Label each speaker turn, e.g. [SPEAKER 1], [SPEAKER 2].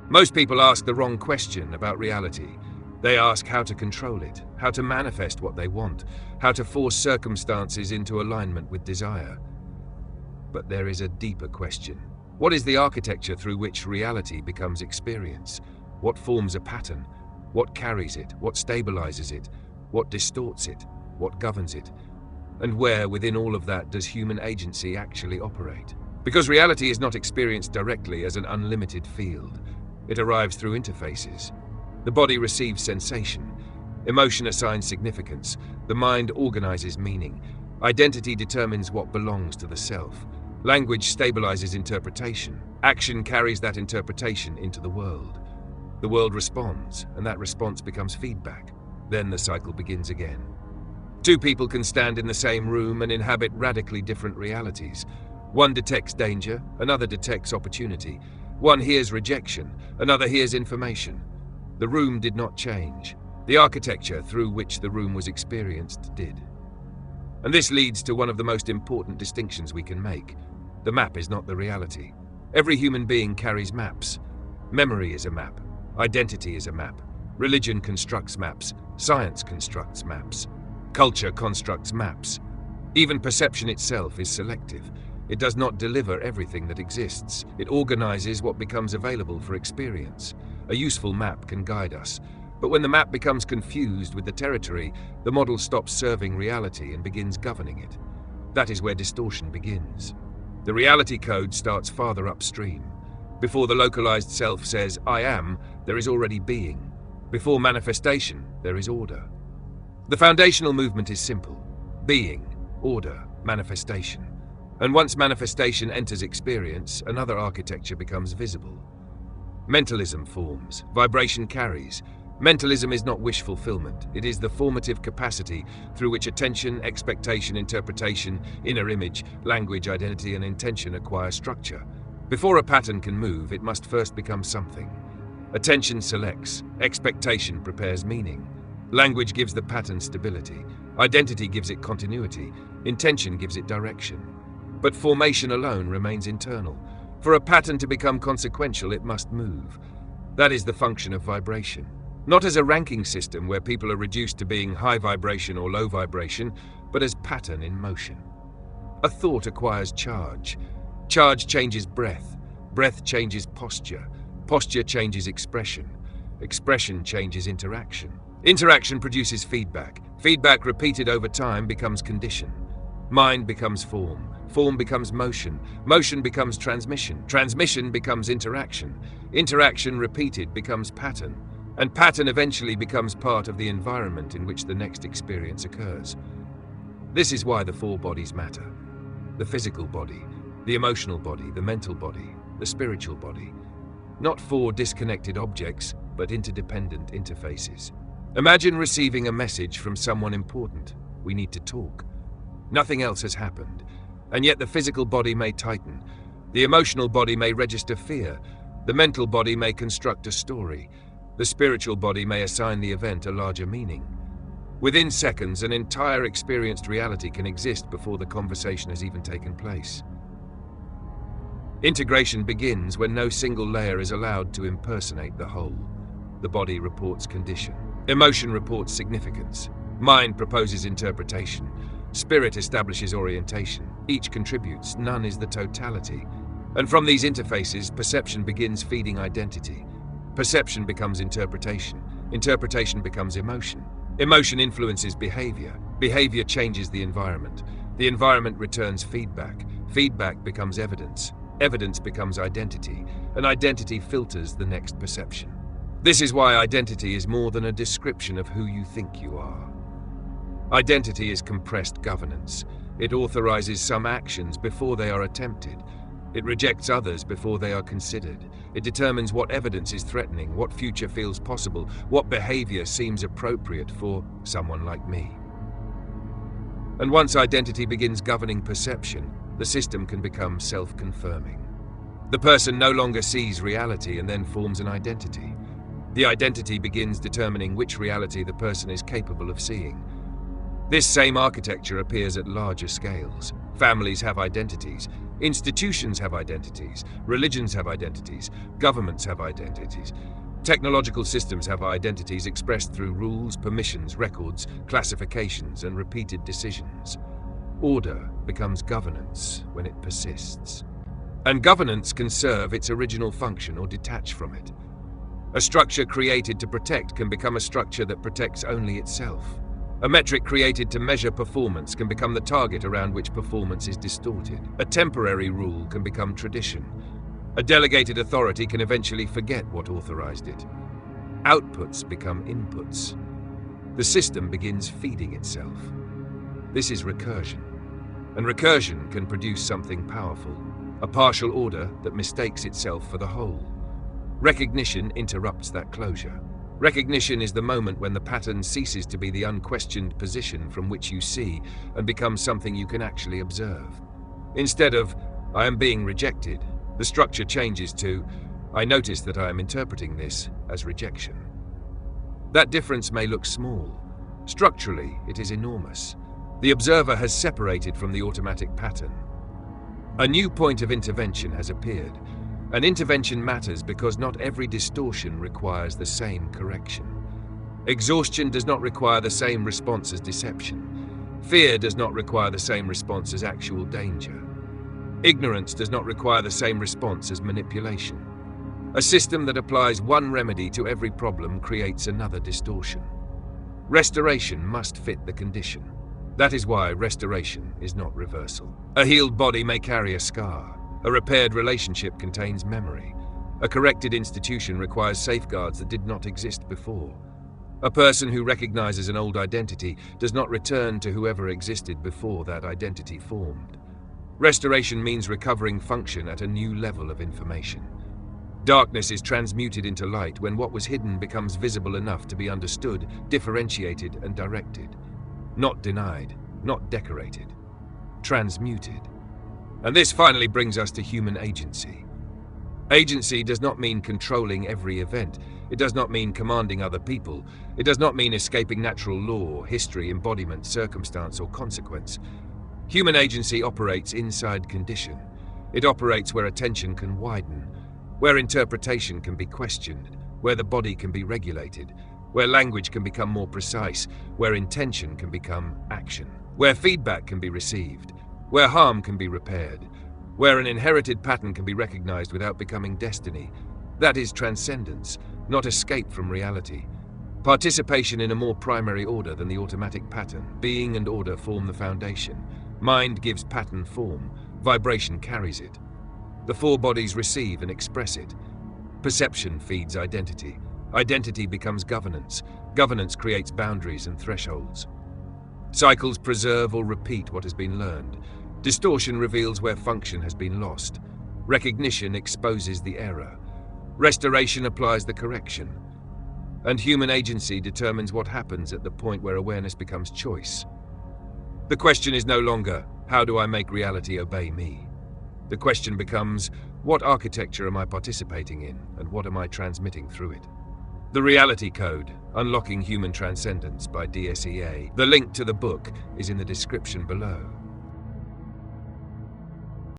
[SPEAKER 1] Most people ask the wrong question about reality. They ask how to control it, how to manifest what they want, how to force circumstances into alignment with desire. But there is a deeper question. What is the architecture through which reality becomes experience? What forms a pattern? What carries it? What stabilizes it? What distorts it? What governs it? And where within all of that does human agency actually operate? Because reality is not experienced directly as an unlimited field. It arrives through interfaces. The body receives sensation. Emotion assigns significance. The mind organizes meaning. Identity determines what belongs to the self. Language stabilizes interpretation. Action carries that interpretation into the world. The world responds, and that response becomes feedback. Then the cycle begins again. Two people can stand in the same room and inhabit radically different realities. One detects danger, another detects opportunity. One hears rejection, another hears information. The room did not change. The architecture through which the room was experienced did. And this leads to one of the most important distinctions we can make. The map is not the reality. Every human being carries maps. Memory is a map. Identity is a map. Religion constructs maps. Science constructs maps. Culture constructs maps. Even perception itself is selective. It does not deliver everything that exists. It organizes what becomes available for experience. A useful map can guide us. But when the map becomes confused with the territory, the model stops serving reality and begins governing it. That is where distortion begins. The reality code starts farther upstream. Before the localized self says, "I am," there is already being. Before manifestation, there is order. The foundational movement is simple. Being, order, manifestation. And once manifestation enters experience, another architecture becomes visible. Mentalism forms. Vibration carries. Mentalism is not wish fulfillment. It is the formative capacity through which attention, expectation, interpretation, inner image, language, identity, and intention acquire structure. Before a pattern can move, it must first become something. Attention selects. Expectation prepares meaning. Language gives the pattern stability. Identity gives it continuity. Intention gives it direction. But formation alone remains internal. For a pattern to become consequential, it must move. That is the function of vibration. Not as a ranking system where people are reduced to being high vibration or low vibration, but as pattern in motion. A thought acquires charge. Charge changes breath. Breath changes posture. Posture changes expression. Expression changes interaction. Interaction produces feedback. Feedback repeated over time becomes condition. Mind becomes form. Form becomes motion. Motion becomes transmission. Transmission becomes interaction. Interaction repeated becomes pattern. And pattern eventually becomes part of the environment in which the next experience occurs. This is why the four bodies matter. The physical body, the emotional body, the mental body, the spiritual body. Not four disconnected objects, but interdependent interfaces. Imagine receiving a message from someone important. We need to talk. Nothing else has happened, and yet the physical body may tighten. The emotional body may register fear. The mental body may construct a story. The spiritual body may assign the event a larger meaning. Within seconds, an entire experienced reality can exist before the conversation has even taken place. Integration begins when no single layer is allowed to impersonate the whole. The body reports condition. Emotion reports significance. Mind proposes interpretation. Spirit establishes orientation. Each contributes, none is the totality. And from these interfaces, perception begins feeding identity. Perception becomes interpretation. Interpretation becomes emotion. Emotion influences behavior. Behavior changes the environment. The environment returns feedback. Feedback becomes evidence. Evidence becomes identity. And identity filters the next perception. This is why identity is more than a description of who you think you are. Identity is compressed governance. It authorizes some actions before they are attempted. It rejects others before they are considered. It determines what evidence is threatening, what future feels possible, what behavior seems appropriate for someone like me. And once identity begins governing perception, the system can become self-confirming. The person no longer sees reality and then forms an identity. The identity begins determining which reality the person is capable of seeing. This same architecture appears at larger scales. Families have identities. Institutions have identities, religions have identities, governments have identities. Technological systems have identities expressed through rules, permissions, records, classifications, and repeated decisions. Order becomes governance when it persists. And governance can serve its original function or detach from it. A structure created to protect can become a structure that protects only itself. A metric created to measure performance can become the target around which performance is distorted. A temporary rule can become tradition. A delegated authority can eventually forget what authorized it. Outputs become inputs. The system begins feeding itself. This is recursion. And recursion can produce something powerful, a partial order that mistakes itself for the whole. Recognition interrupts that closure. Recognition is the moment when the pattern ceases to be the unquestioned position from which you see and becomes something you can actually observe. Instead of, I am being rejected, the structure changes to, I notice that I am interpreting this as rejection. That difference may look small. Structurally, it is enormous. The observer has separated from the automatic pattern. A new point of intervention has appeared. An intervention matters because not every distortion requires the same correction. Exhaustion does not require the same response as deception. Fear does not require the same response as actual danger. Ignorance does not require the same response as manipulation. A system that applies one remedy to every problem creates another distortion. Restoration must fit the condition. That is why restoration is not reversal. A healed body may carry a scar. A repaired relationship contains memory. A corrected institution requires safeguards that did not exist before. A person who recognizes an old identity does not return to whoever existed before that identity formed. Restoration means recovering function at a new level of information. Darkness is transmuted into light when what was hidden becomes visible enough to be understood, differentiated, and directed. Not denied, not decorated. Transmuted. And this finally brings us to human agency. Agency does not mean controlling every event. It does not mean commanding other people. It does not mean escaping natural law, history, embodiment, circumstance, or consequence. Human agency operates inside condition. It operates where attention can widen, where interpretation can be questioned, where the body can be regulated, where language can become more precise, where intention can become action, where feedback can be received, where harm can be repaired, where an inherited pattern can be recognized without becoming destiny. That is transcendence, not escape from reality. Participation in a more primary order than the automatic pattern. Being and order form the foundation. Mind gives pattern form. Vibration carries it. The four bodies receive and express it. Perception feeds identity. Identity becomes governance. Governance creates boundaries and thresholds. Cycles preserve or repeat what has been learned. Distortion reveals where function has been lost. Recognition exposes the error. Restoration applies the correction. And human agency determines what happens at the point where awareness becomes choice. The question is no longer, how do I make reality obey me? The question becomes, what architecture am I participating in, and what am I transmitting through it? The Reality Code, Unlocking Human Transcendence by D.S.E.A. The link to the book is in the description below.